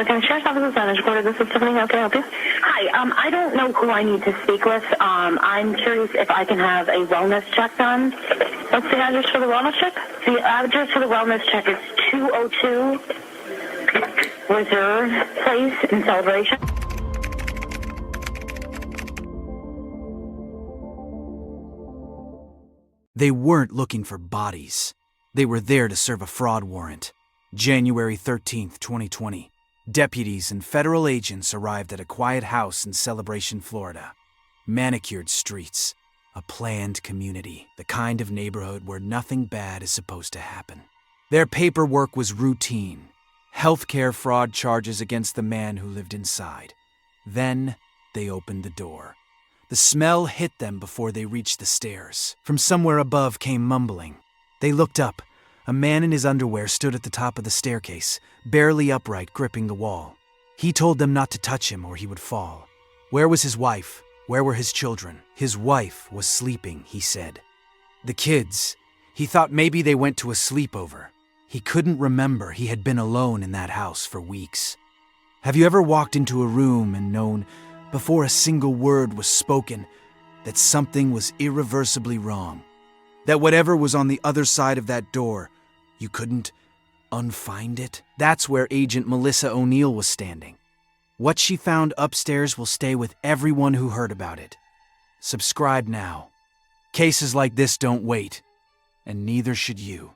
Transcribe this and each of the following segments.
Sheriff's Office is Spanish Quarter. This is Tiffany. How can I help you? Hi. I don't know who I need to speak with. I'm curious if I can have a wellness check done. What's the address for the wellness check? The address for the wellness check is 202 Reserve Place in Celebration. They weren't looking for bodies. They were there to serve a fraud warrant. January 13th, 2020. Deputies and federal agents arrived at a quiet house in Celebration, Florida. Manicured streets, a planned community, the kind of neighborhood where nothing bad is supposed to happen. Their paperwork was routine. Healthcare fraud charges against the man who lived inside. Then they opened the door. The smell hit them before they reached the stairs. From somewhere above came mumbling. They looked up. A man in his underwear stood at the top of the staircase, barely upright, gripping the wall. He told them not to touch him or he would fall. Where was his wife? Where were his children? His wife was sleeping, he said. The kids, he thought maybe they went to a sleepover. He couldn't remember he had been alone in that house for weeks. Have you ever walked into a room and known, before a single word was spoken, that something was irreversibly wrong? That whatever was on the other side of that door, you couldn't unfind it? That's where Agent Melissa O'Neill was standing. What she found upstairs will stay with everyone who heard about it. Subscribe now. Cases like this don't wait, and neither should you.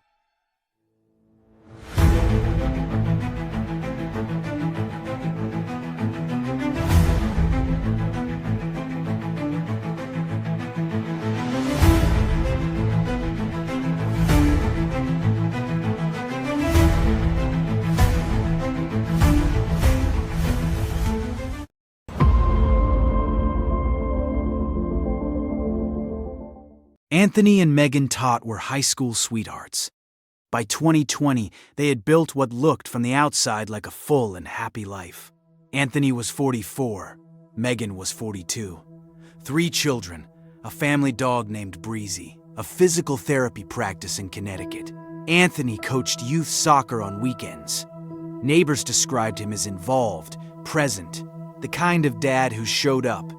Anthony and Megan Todt were high school sweethearts. By 2020, they had built what looked from the outside like a full and happy life. Anthony was 44. Megan was 42. 3 children, a family dog named Breezy, a physical therapy practice in Connecticut. Anthony coached youth soccer on weekends. Neighbors described him as involved, present, the kind of dad who showed up.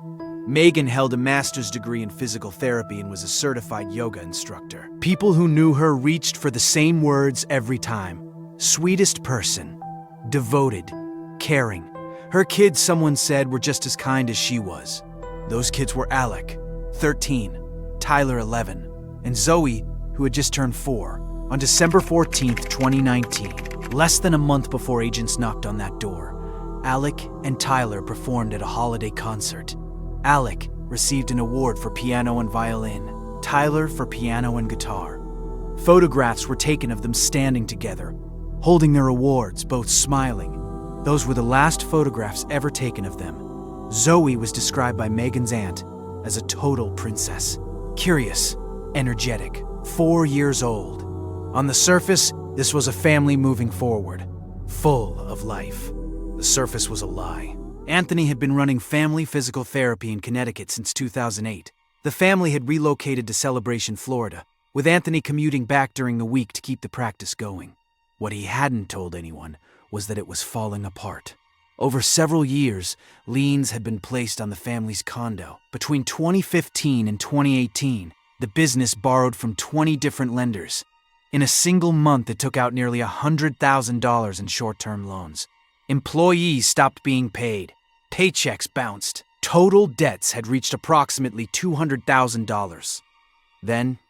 Megan held a master's degree in physical therapy and was a certified yoga instructor. People who knew her reached for the same words every time. Sweetest person, devoted, caring. Her kids, someone said, were just as kind as she was. Those kids were Alec, 13, Tyler, 11, and Zoe, who had just turned 4. On December 14th, 2019, less than a month before agents knocked on that door, Alec and Tyler performed at a holiday concert. Alec received an award for piano and violin, Tyler for piano and guitar. Photographs were taken of them standing together, holding their awards, both smiling. Those were the last photographs ever taken of them. Zoe was described by Megan's aunt as a total princess. Curious, energetic, 4 years old. On the surface, this was a family moving forward, full of life. The surface was a lie. Anthony had been running family physical therapy in Connecticut since 2008. The family had relocated to Celebration, Florida, with Anthony commuting back during the week to keep the practice going. What he hadn't told anyone was that it was falling apart. Over several years, liens had been placed on the family's condo. Between 2015 and 2018, the business borrowed from 20 different lenders. In a single month, it took out nearly $100,000 in short-term loans. Employees stopped being paid. Paychecks bounced. Total debts had reached approximately $200,000. Then,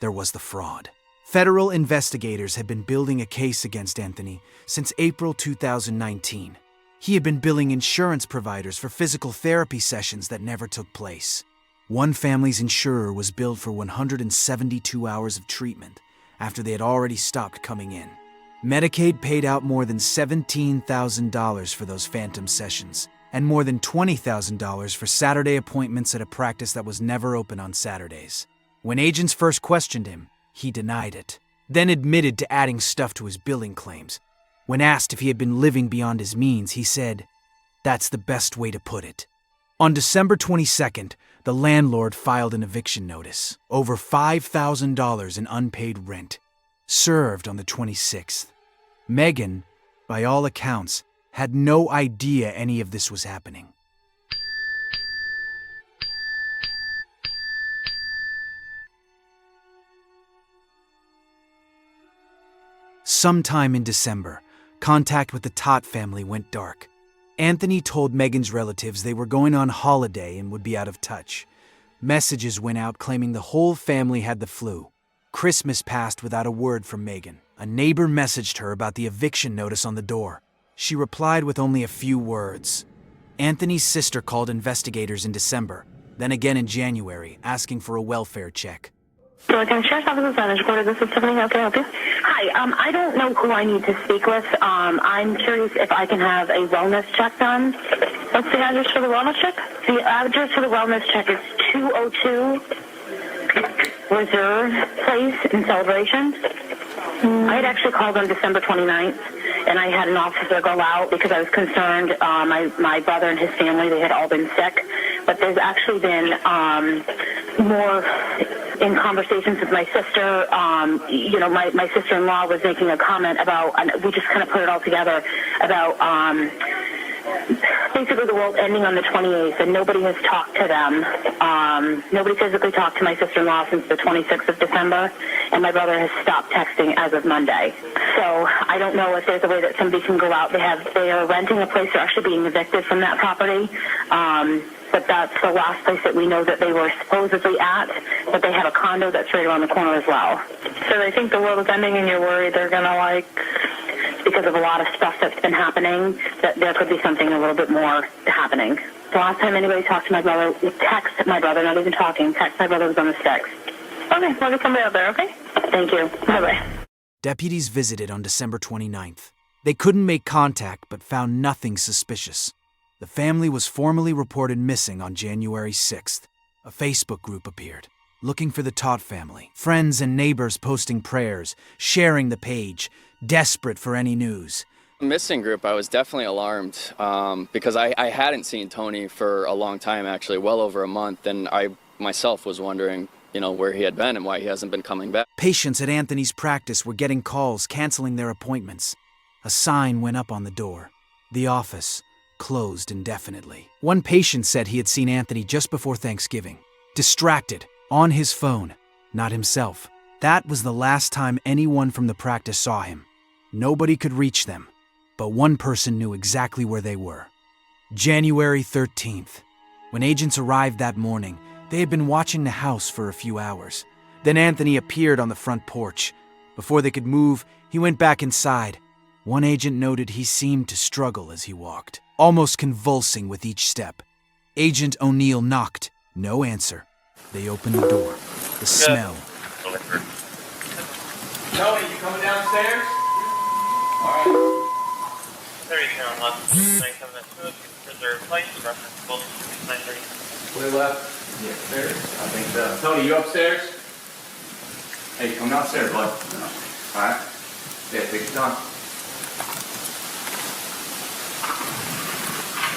there was the fraud. Federal investigators had been building a case against Anthony since April 2019. He had been billing insurance providers for physical therapy sessions that never took place. One family's insurer was billed for 172 hours of treatment after they had already stopped coming in. Medicaid paid out more than $17,000 for those phantom sessions, and more than $20,000 for Saturday appointments at a practice that was never open on Saturdays. When agents first questioned him, he denied it, then admitted to adding stuff to his billing claims. When asked if he had been living beyond his means, he said, "That's the best way to put it." On December 22nd, the landlord filed an eviction notice, over $5,000 in unpaid rent, served on the 26th. Megan, by all accounts, had no idea any of this was happening. Sometime in December, contact with the Todt family went dark. Anthony told Megan's relatives they were going on holiday and would be out of touch. Messages went out claiming the whole family had the flu. Christmas passed without a word from Megan. A neighbor messaged her about the eviction notice on the door. She replied with only a few words. Anthony's sister called investigators in December, then again in January, asking for a welfare check. Sheriff's Office of Spanish Quarter, this is Tiffany. How can I help you? Hi, I don't know who I need to speak with. I'm curious if I can have a wellness check done. What's the address for the wellness check? The address for the wellness check is 202 Reserve Place in Celebration. I had actually called on December 29th, and I had an officer go out because I was concerned. My brother and his family, they had all been sick. But there's actually been more in conversations with my sister. My sister-in-law was making a comment about, and we just kind of put it all together, about basically the world ending on the 28th, and nobody has talked to them. Nobody physically talked to my sister-in-law since the 26th of December, and my brother has stopped texting as of Monday. So I don't know if there's a way that somebody can go out. They are renting a place. They're actually being evicted from that property. But that's the last place that we know that they were supposedly at. But they have a condo that's right around the corner as well. So they think the world is ending, and you're worried they're going to, because of a lot of stuff that's been happening, that there could be something a little bit more happening. The last time anybody talked to my brother, text my brother, not even talking, text my brother was on the 6th. Okay, we'll get somebody out there, okay? Thank you. Bye-bye. Deputies visited on December 29th. They couldn't make contact but found nothing suspicious. The family was formally reported missing on January 6th. A Facebook group appeared, looking for the Todt family. Friends and neighbors posting prayers, sharing the page, desperate for any news. Missing group, I was definitely alarmed because I hadn't seen Tony for a long time, actually, well over a month, and I myself was wondering, where he had been and why he hasn't been coming back. Patients at Anthony's practice were getting calls canceling their appointments. A sign went up on the door. The office closed indefinitely. One patient said he had seen Anthony just before Thanksgiving, distracted, on his phone, not himself. That was the last time anyone from the practice saw him. Nobody could reach them, but one person knew exactly where they were. January 13th. When agents arrived that morning, they had been watching the house for a few hours. Then Anthony appeared on the front porch. Before they could move, he went back inside. One agent noted he seemed to struggle as he walked, almost convulsing with each step. Agent O'Neill knocked. No answer. They opened the door. The smell. Tony, you coming downstairs? All right. 30 left, 97 Reserve Place, reference building 930. Way left? Yeah, upstairs. I think so. Tony, you upstairs? Hey, come downstairs, bud. No. All right. Yeah, take your time.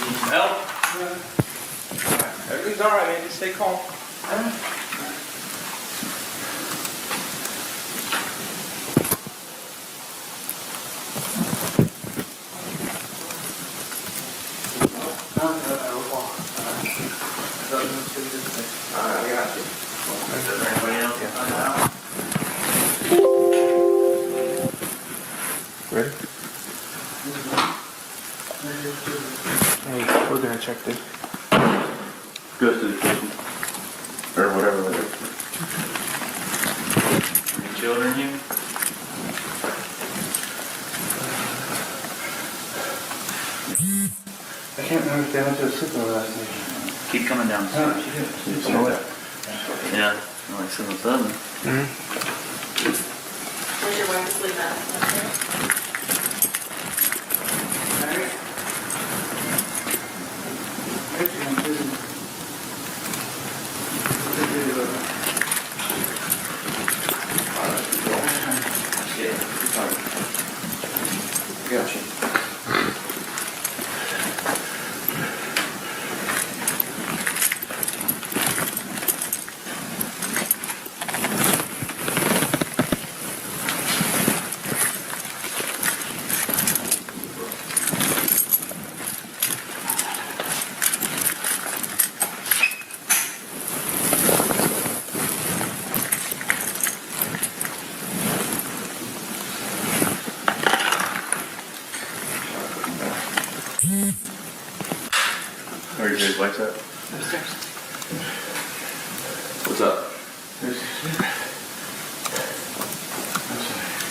Need some help? All right. Everything's all right, man. Just stay calm. All right. I got you. Is there anybody else you find out? Ready? Hey, we're gonna check this. Goes to the kitchen. Or whatever it is. Any children here? I can't remember if they went to a super last night. Keep coming downstairs. Yeah, like 7-7. Does your wife sleep at? Gotcha. Where's your wife's at? Upstairs. What's up?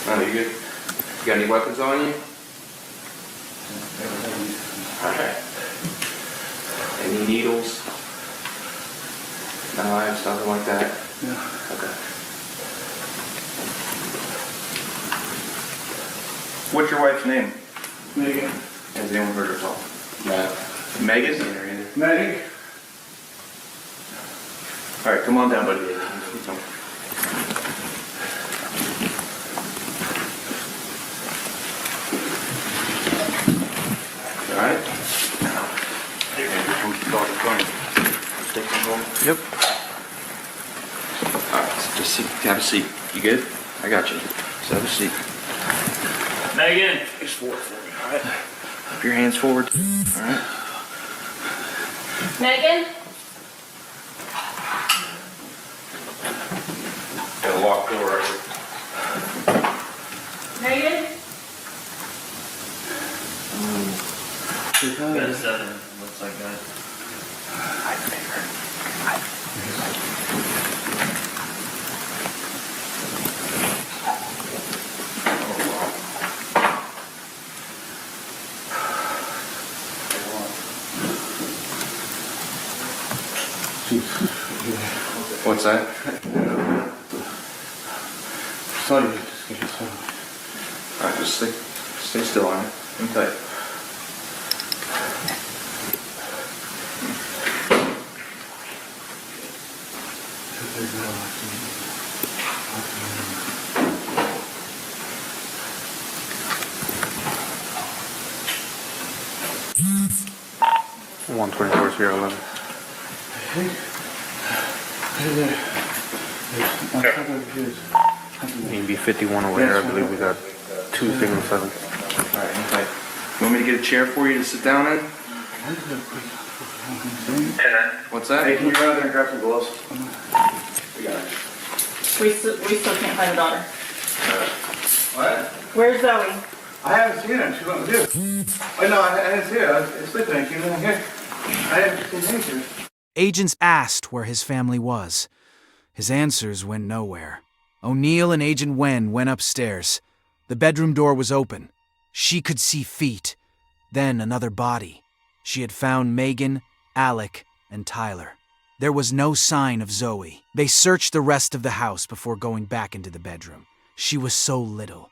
Oh, you good? You got any weapons on you? Okay. Any needles? Knives, nothing like that? No. Okay. What's your wife's name? Megan. Has anyone heard her talk? No. Megan? Maggie. All right, come on down, buddy. All right. Yep. All right, just sit, have a seat. You good? I got you. Just have a seat. Megan! Face forward for me, all right? Put your hands forward. All right. Megan? Got a locked door right here. Megan? Got a 7, looks like that. What's that? Sorry, just get yourself. All right, just stay still on it. Hang tight. One 24-11. Maybe 51 over here, I believe we got 2 single 7. All right, hang tight. You want me to get a chair for you to sit down in? What's that? Hey, can you run out there and grab some gloves? We got it. We still can't find the daughter. What? Where's Zoe? I haven't seen her. She went with you. Oh, no, I didn't see her. I was sleeping. She was in here. I haven't seen anything. Agents asked where his family was. His answers went nowhere. O'Neill and Agent Wen went upstairs. The bedroom door was open. She could see feet. Then another body. She had found Megan, Alec, and Tyler. There was no sign of Zoe. They searched the rest of the house before going back into the bedroom. She was so little.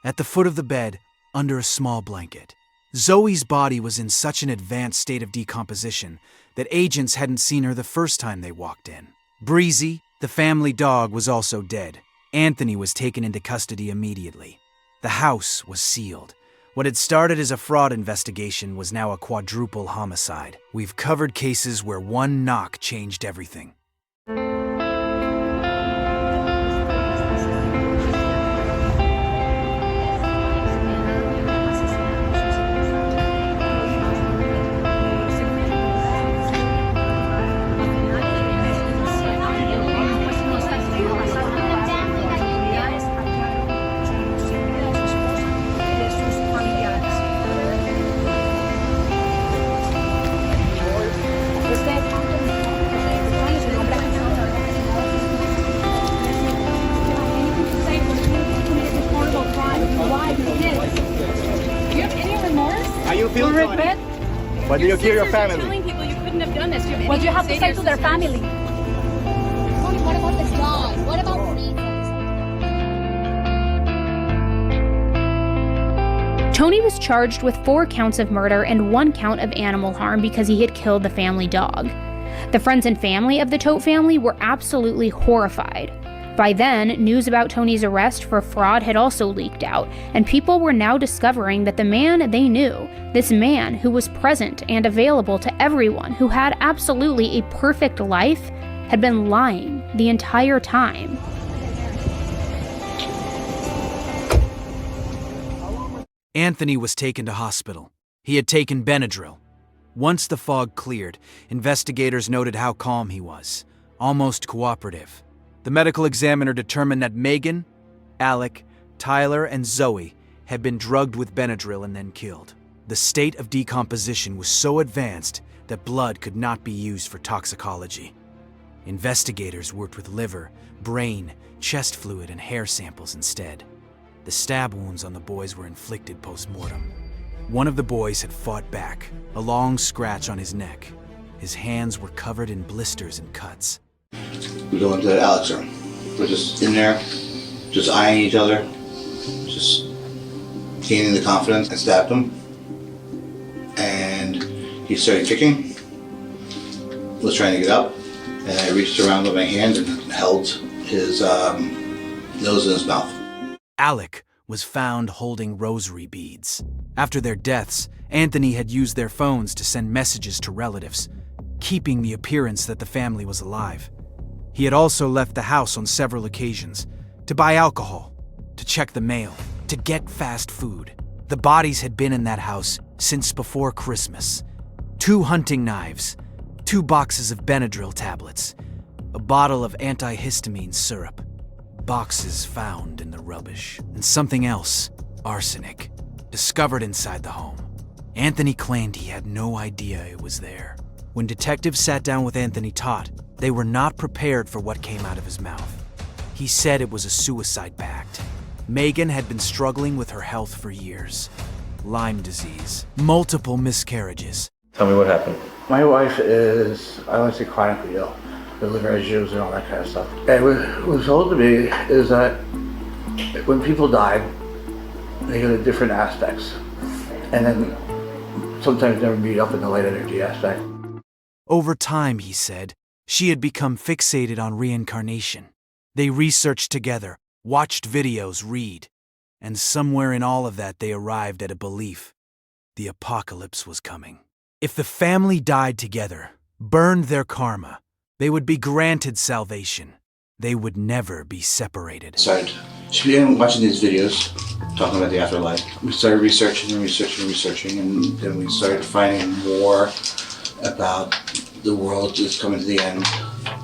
At the foot of the bed, under a small blanket. Zoe's body was in such an advanced state of decomposition that agents hadn't seen her the first time they walked in. Breezy, the family dog, was also dead. Anthony was taken into custody immediately. The house was sealed. What had started as a fraud investigation was now a quadruple homicide. We've covered cases where one knock changed everything. What do you kill your family? Telling people you couldn't have done this. What do you have to say to their family? What about the dog? What about me? Tony was charged with 4 counts of murder and 1 count of animal harm because he had killed the family dog. The friends and family of the Todt family were absolutely horrified. By then, news about Tony's arrest for fraud had also leaked out, and people were now discovering that the man they knew, this man who was present and available to everyone, who had absolutely a perfect life, had been lying the entire time. Anthony was taken to hospital. He had taken Benadryl. Once the fog cleared, investigators noted how calm he was, almost cooperative. The medical examiner determined that Megan, Alec, Tyler, and Zoe had been drugged with Benadryl and then killed. The state of decomposition was so advanced that blood could not be used for toxicology. Investigators worked with liver, brain, chest fluid, and hair samples instead. The stab wounds on the boys were inflicted post-mortem. One of the boys had fought back, a long scratch on his neck. His hands were covered in blisters and cuts. We go into Alec's room. We're just in there, just eyeing each other, just gaining the confidence. I stabbed him, and he started kicking. Was trying to get up, and I reached around with my hand and held his nose in his mouth. Alec was found holding rosary beads. After their deaths, Anthony had used their phones to send messages to relatives, keeping the appearance that the family was alive. He had also left the house on several occasions to buy alcohol, to check the mail, to get fast food. The bodies had been in that house since before Christmas. 2 hunting knives, 2 boxes of Benadryl tablets, a bottle of antihistamine syrup, boxes found in the rubbish, and something else, arsenic, discovered inside the home. Anthony claimed he had no idea it was there. When detectives sat down with Anthony Todt, they were not prepared for what came out of his mouth. He said it was a suicide pact. Megan had been struggling with her health for years. Lyme disease, multiple miscarriages. Tell me what happened. My wife is, I want to say, chronically ill. The liver issues and all that kind of stuff. And what was told to me is that when people died, they go to different aspects. And then sometimes never meet up in the light energy aspect. Over time, he said, she had become fixated on reincarnation. They researched together, watched videos, read, and somewhere in all of that they arrived at a belief. The apocalypse was coming. If the family died together, burned their karma, they would be granted salvation. They would never be separated. She began watching these videos, talking about the afterlife. We started researching, and then we started finding more about the world is coming to the end,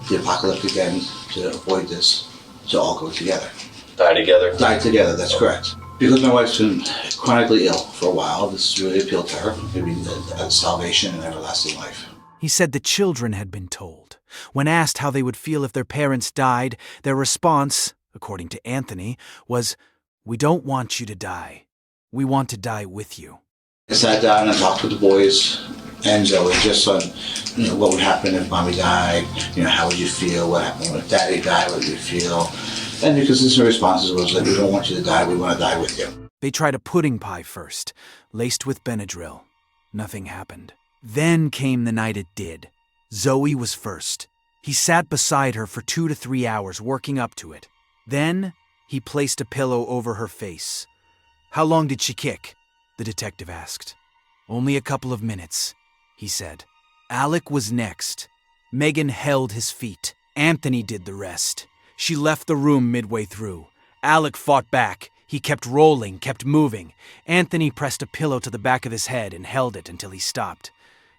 the apocalyptic end, to avoid this, to all go together. Die together? Die together, that's correct. Because my wife's been chronically ill for a while, this really appealed to her, maybe the salvation and everlasting life. He said the children had been told. When asked how they would feel if their parents died, their response, according to Anthony, was, "We don't want you to die. We want to die with you." I sat down and talked with the boys and Zoe just on, what would happen if mommy died, how would you feel, what happened if daddy died, what would you feel? And because his responses was like, we don't want you to die, we want to die with you. They tried a pudding pie first, laced with Benadryl. Nothing happened. Then came the night it did. Zoe was first. He sat beside her for 2 to 3 hours, working up to it. Then, he placed a pillow over her face. "How long did she kick?" the detective asked. "Only a couple of minutes," he said. Alec was next. Megan held his feet. Anthony did the rest. She left the room midway through. Alec fought back. He kept rolling, kept moving. Anthony pressed a pillow to the back of his head and held it until he stopped.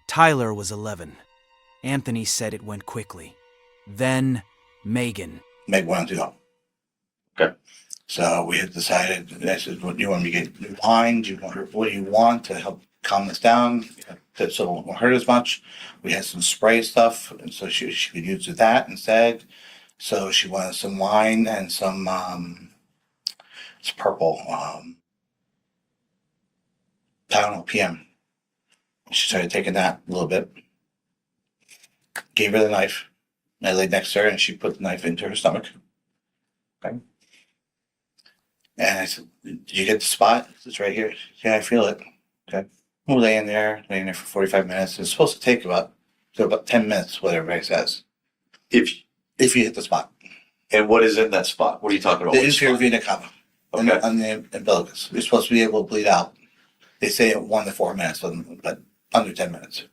Tyler was 11. Anthony said it went quickly. Then, Megan. Meg wanted to go. Okay. So we had decided, I said, what do you want me to get wine? What do you want to help calm this down? So it won't hurt as much. We had some spray stuff, and so she could use that instead. So she wanted some wine and some, it's purple, Tylenol PM. She started taking that a little bit. Gave her the knife. I laid next to her and she put the knife into her stomach. Okay. And I said, "Did you get the spot?" It's right here. "Yeah, I feel it." Okay. We're laying there for 45 minutes. It's supposed to take about 10 minutes, what everybody says. If you hit the spot. And what is in that spot? What are you talking about? The inferior vena cava. Okay. On the umbilicus. We're supposed to be able to bleed out. They say 1 to 4 minutes, but under 10 minutes.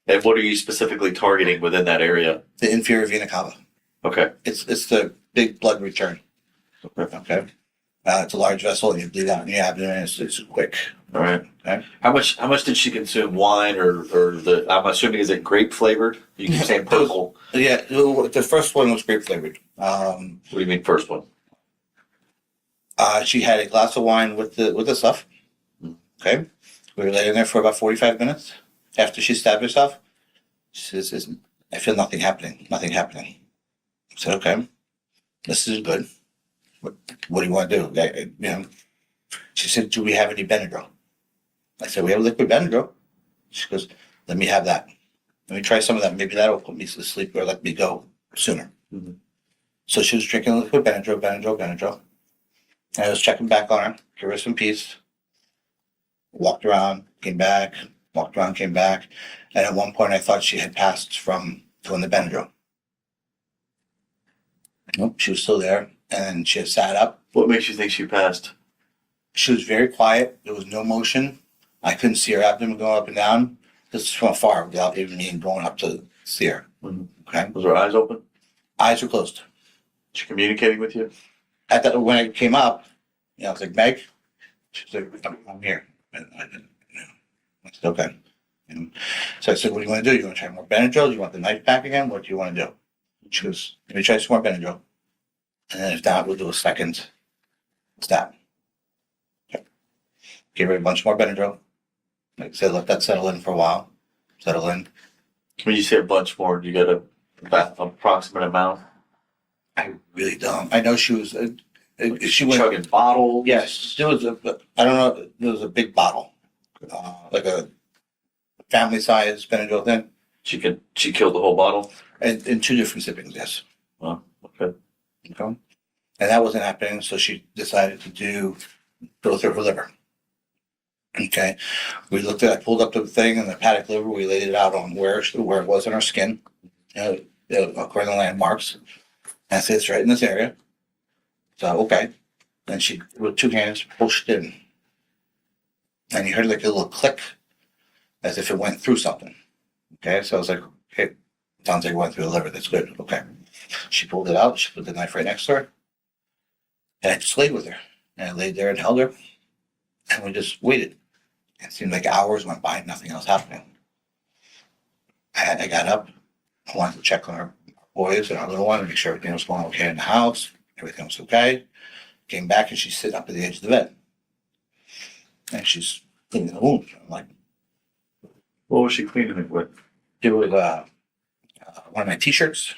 And what are you specifically targeting within that area? The inferior vena cava. Okay. It's the big blood return. Okay. It's a large vessel and you bleed out in your abdomen. It's quick. All right. Okay. How much did she consume? Wine or I'm assuming, is it grape flavored? You keep saying purple. Yeah, the first one was grape flavored. What do you mean first one? She had a glass of wine with the stuff. Okay. We were laying there for about 45 minutes after she stabbed herself. She says, I feel nothing happening. I said, okay, this is good. What do you want to do? She said, do we have any Benadryl? I said, we have liquid Benadryl. She goes, let me have that. Let me try some of that. Maybe that'll put me to sleep or let me go sooner. Mm-hmm. So she was drinking liquid Benadryl. And I was checking back on her, give her some peace. Walked around, came back, came back. And at one point I thought she had passed from doing the Benadryl. Nope, she was still there. And she had sat up. What makes you think she passed? She was very quiet. There was no motion. I couldn't see her abdomen going up and down. This is from afar without even me going up to see her. Mm-hmm. Okay. Was her eyes open? Eyes were closed. She communicating with you? At that, when I came up, I was like, Meg? She was like, I'm here. And I said, okay. So I said, what do you want to do? You want to try more Benadryl? Do you want the knife back again? What do you want to do? She goes, let me try some more Benadryl. And then if not, we'll do a second stab. Okay. Gave her a bunch more Benadryl. Like I said, let that settle in for a while. Settle in. When you say a bunch more, do you get an approximate amount? I really don't. I know she was. She went chugging bottles. Yes, there was I don't know. There was a big bottle, like a family size Benadryl thing. She killed the whole bottle. And in 2 different sippings. Yes. Oh, okay. Okay. And that wasn't happening, so she decided to go through her liver. Okay. We looked at. I pulled up the thing and the hepatic liver. We laid it out on where it was on her skin, according to landmarks. And I said, it's right in this area. So, okay. Then she, with 2 hands, pushed in. And you heard like a little click as if it went through something. Okay. So I was like, okay, sounds like it went through the liver. That's good. Okay. She pulled it out. She put the knife right next to her. And I just laid with her. And I laid there and held her. And we just waited. It seemed like hours went by, nothing else happening. I got up. I wanted to check on our boys and our little one and make sure everything was going okay in the house. Everything was okay. Came back and she's sitting up at the edge of the bed. And she's cleaning the wound. I'm like, what was she cleaning it with? It was one of my t-shirts.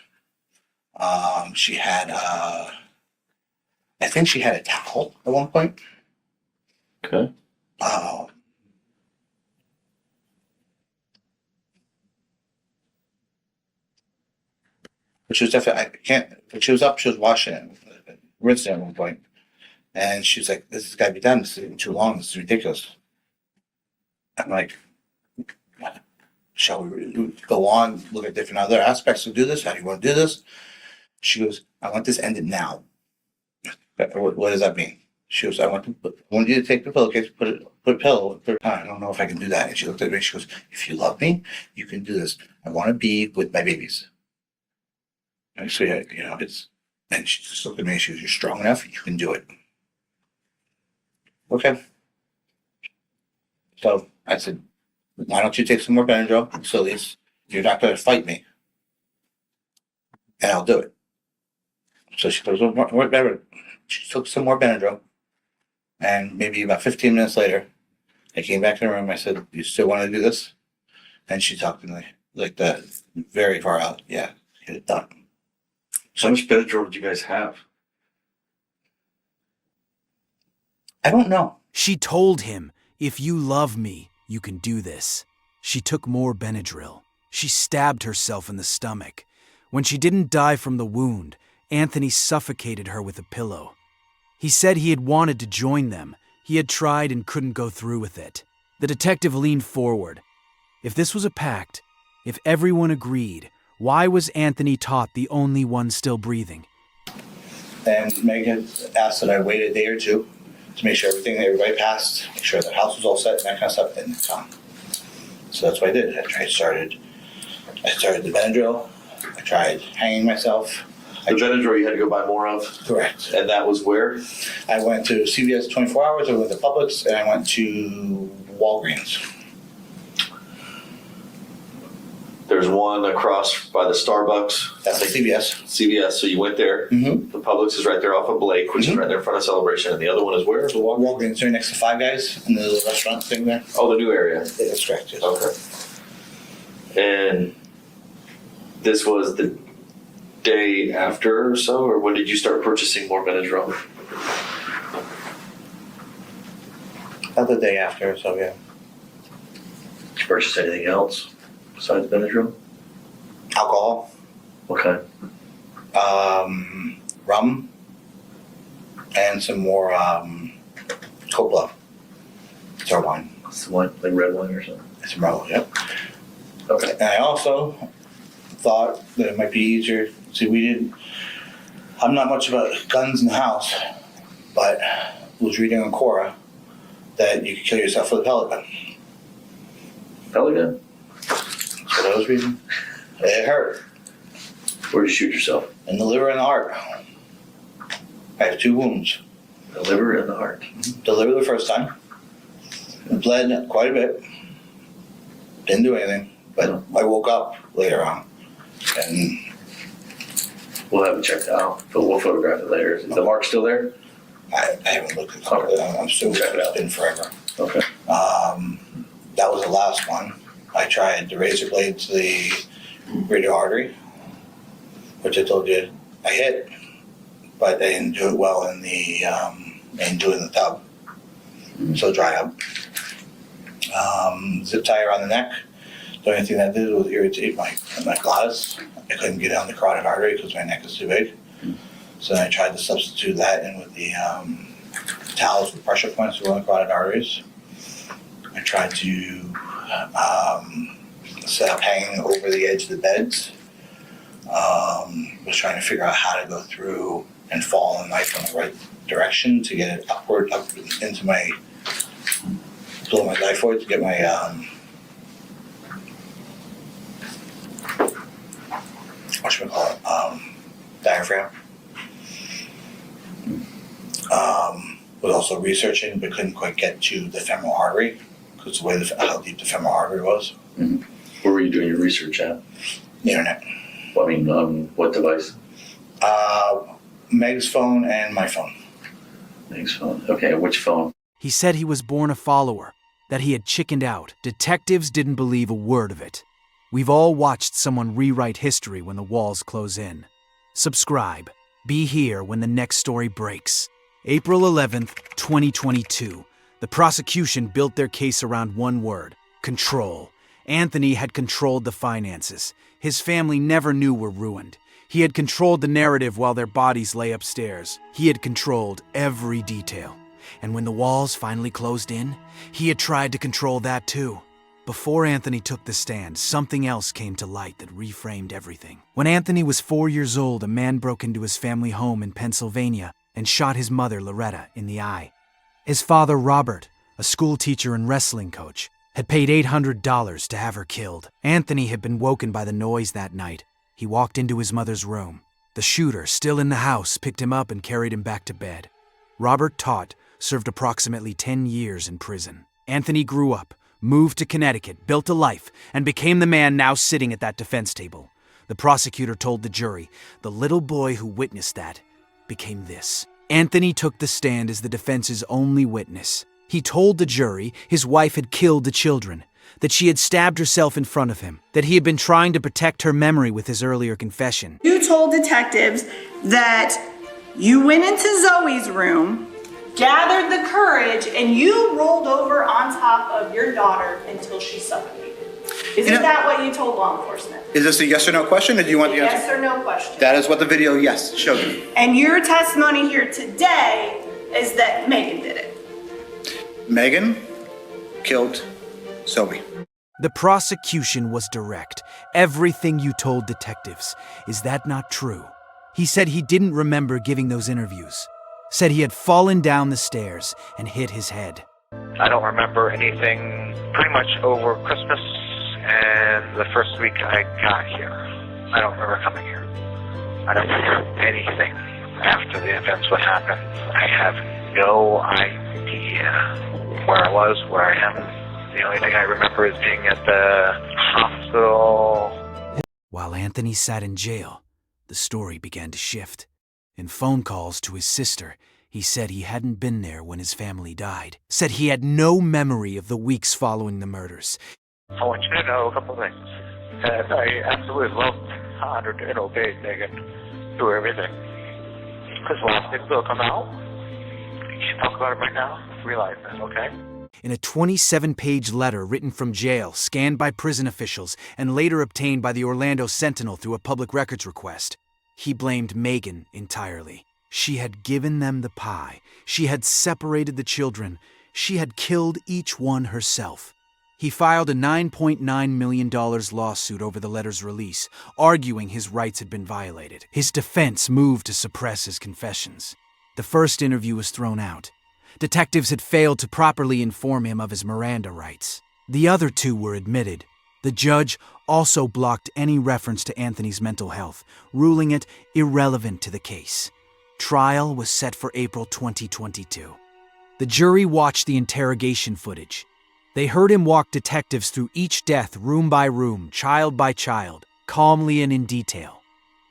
She had, I think she had a towel at one point. Okay. But she was definitely, but she was up, she was washing it, rinsing it at one point. And she's like, this has got to be done. This is even too long. This is ridiculous. I'm like, shall we go on, look at different other aspects to do this? How do you want to do this? She goes, I want this ended now. What does that mean? She goes, I want you to take the pillowcase, put a pillow. I don't know if I can do that. And she looked at me. She goes, if you love me, you can do this. I want to be with my babies. And so yeah, and she just looked at me. She goes, you're strong enough. You can do it. Okay. So I said, why don't you take some more Benadryl? So at least you're not going to fight me. And I'll do it. So she goes, more Benadryl. She took some more Benadryl. And maybe about 15 minutes later, I came back in the room. I said, you still want to do this? And she talked to me like that, very far out. Yeah, get it done. So how much Benadryl did you guys have? I don't know. She told him, if you love me, you can do this. She took more Benadryl. She stabbed herself in the stomach. When she didn't die from the wound, Anthony suffocated her with a pillow. He said he had wanted to join them. He had tried and couldn't go through with it. The detective leaned forward. If this was a pact, if everyone agreed, why was Anthony Todt the only one still breathing? And Megan asked that I wait a day or two to make sure everybody passed, make sure the house was all set and that kind of stuff, and come. So that's what I did. I started the Benadryl. I tried hanging myself. The Benadryl you had to go buy more of? Correct. And that was where? I went to CVS 24 Hours, I went to Publix, and I went to Walgreens. there's one across by the Starbucks. That's CVS. CVS, so you went there. Mm-hmm. The Publix is right there off of Blake, which is right there in front of Celebration. And the other one is where? The Walgreens? Walgreens, right next to Five Guys, and the little restaurant thing there. Oh, the new area. Yeah, that's correct. Yes. Okay. And this was the day after or so, or when did you start purchasing more Benadryl? About the day after, so yeah. Did you purchase anything else besides Benadryl? Alcohol, What kind? rum, and some more Coppola. It's our wine. Some wine, like red wine or something? It's red wine, yep. Okay. And I also thought that it might be easier. See, I'm not much about guns in the house, but was reading on Quora that you could kill yourself with a pellet gun. Pellet gun? That's what I was reading. It hurt. Where'd you shoot yourself? In the liver and the heart. I have 2 wounds. The liver and the heart. The liver the first time. It bled quite a bit. Didn't do anything, but I woke up later on. And We'll have it checked out, but we'll photograph it later. Is the mark still there? I haven't looked at it. I'm still Check it out. it's been forever. Okay. That was the last one. I tried the razor blade to the radial artery, which I told you I hit, but I didn't do it well in the I didn't do it in the tub, so it dried up. Zip tie around the neck. The only thing that did was irritate my glottis. I couldn't get down the carotid artery because my neck is too big. So then I tried to substitute that in with the towels with pressure points to go on the carotid arteries. I tried to set up hanging over the edge of the beds. Was trying to figure out how to go through and fall on the knife in the right direction to get it upward, up into my, below my xiphoid to get my diaphragm. Was also researching, but couldn't quite get to the femoral artery because the way how deep the femoral artery was. Mm-hmm. Where were you doing your research at? The internet. Well, I mean, what device? Meg's phone and my phone. Meg's phone. Okay, which phone? He said he was born a follower, that he had chickened out. Detectives didn't believe a word of it. We've all watched someone rewrite history when the walls close in. Subscribe. Be here when the next story breaks. April 11th, 2022. The prosecution built their case around one word: control. Anthony had controlled the finances. His family never knew were ruined. He had controlled the narrative while their bodies lay upstairs. He had controlled every detail. And when the walls finally closed in, he had tried to control that too. Before Anthony took the stand, something else came to light that reframed everything. When Anthony was 4 years old, a man broke into his family home in Pennsylvania and shot his mother, Loretta, in the eye. His father, Robert, a school teacher and wrestling coach, had paid $800 to have her killed. Anthony had been woken by the noise that night. He walked into his mother's room. The shooter, still in the house, picked him up and carried him back to bed. Robert Todt served approximately 10 years in prison. Anthony grew up, moved to Connecticut, built a life, and became the man now sitting at that defense table. The prosecutor told the jury, the little boy who witnessed that became this. Anthony took the stand as the defense's only witness. He told the jury his wife had killed the children, that she had stabbed herself in front of him, that he had been trying to protect her memory with his earlier confession. You told detectives that you went into Zoe's room, gathered the courage, and you rolled over on top of your daughter until she suffocated. Isn't that what you told law enforcement? Is this a yes or no question, or do you want the answer? Yes or no question. That is what the video, yes, showed you. And your testimony here today is that Megan did it. Megan killed Zoe. The prosecution was direct. Everything you told detectives. Is that not true? He said he didn't remember giving those interviews. Said he had fallen down the stairs and hit his head. I don't remember anything pretty much over Christmas and the first week I got here. I don't remember coming here. I don't remember anything after the events would happen. I have no idea where I was, where I am. The only thing I remember is being at the hospital While Anthony sat in jail, the story began to shift. In phone calls to his sister, he said he hadn't been there when his family died, said he had no memory of the weeks following the murders. I want you to know a couple things. That I absolutely loved, honored, and obeyed Megan through everything. Because last things will come out. You should talk about it right now. Realize that, okay? In a 27-page letter written from jail, scanned by prison officials, and later obtained by the Orlando Sentinel through a public records request, he blamed Megan entirely. She had given them the pie. She had separated the children. She had killed each one herself. He filed a $9.9 million lawsuit over the letter's release, arguing his rights had been violated. His defense moved to suppress his confessions. The first interview was thrown out. Detectives had failed to properly inform him of his Miranda rights. The other two were admitted. The judge also blocked any reference to Anthony's mental health, ruling it irrelevant to the case. Trial was set for April 2022. The jury watched the interrogation footage. They heard him walk detectives through each death room by room, child by child, calmly and in detail.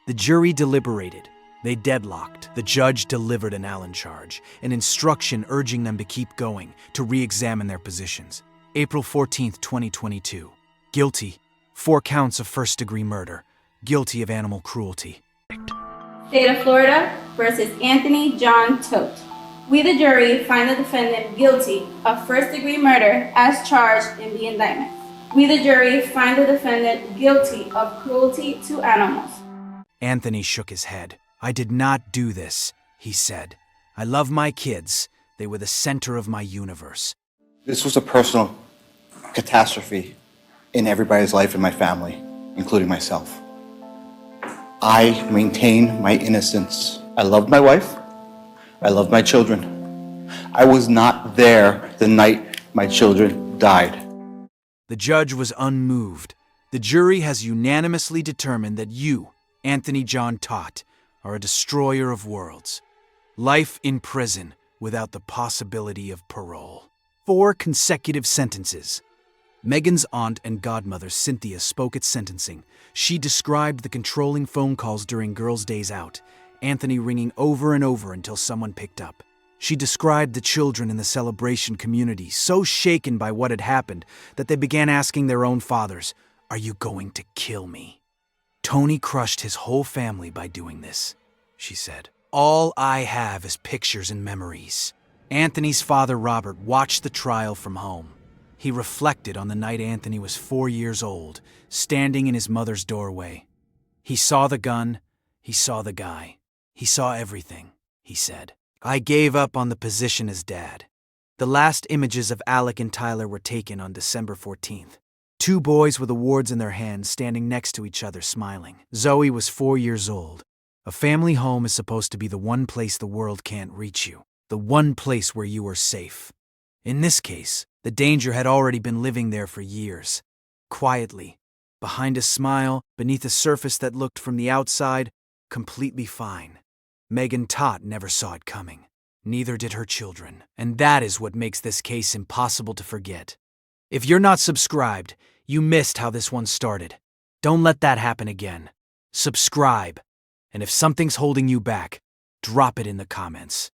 The jury deliberated. They deadlocked. The judge delivered an Allen charge, an instruction urging them to keep going, to re-examine their positions. April 14, 2022. Guilty. 4 counts of first-degree murder. Guilty of animal cruelty. State of Florida versus Anthony John Todt. We, the jury, find the defendant guilty of first-degree murder as charged in the indictment. We, the jury, find the defendant guilty of cruelty to animals. Anthony shook his head. I did not do this, he said. I love my kids. They were the center of my universe. This was a personal catastrophe in everybody's life in my family, including myself. I maintain my innocence. I loved my wife. I loved my children. I was not there the night my children died. The judge was unmoved. The jury has unanimously determined that you, Anthony John Todt, are a destroyer of worlds. Life in prison without the possibility of parole. 4 consecutive sentences. Megan's aunt and godmother, Cynthia, spoke at sentencing. She described the controlling phone calls during girls' days out, Anthony ringing over and over until someone picked up. She described the children in the celebration community, so shaken by what had happened that they began asking their own fathers, "Are you going to kill me?" Tony crushed his whole family by doing this, she said. All I have is pictures and memories. Anthony's father, Robert, watched the trial from home. He reflected on the night Anthony was 4 years old, standing in his mother's doorway. He saw the gun, he saw the guy. He saw everything, he said. I gave up on the position as dad. The last images of Alec and Tyler were taken on December 14th. 2 boys with awards in their hands standing next to each other smiling. Zoe was 4 years old. A family home is supposed to be the one place the world can't reach you, the one place where you are safe. In this case, the danger had already been living there for years. Quietly, behind a smile, beneath a surface that looked from the outside completely fine. Megan Todt never saw it coming. Neither did her children. And that is what makes this case impossible to forget. If you're not subscribed, you missed how this one started. Don't let that happen again. Subscribe. And if something's holding you back, drop it in the comments.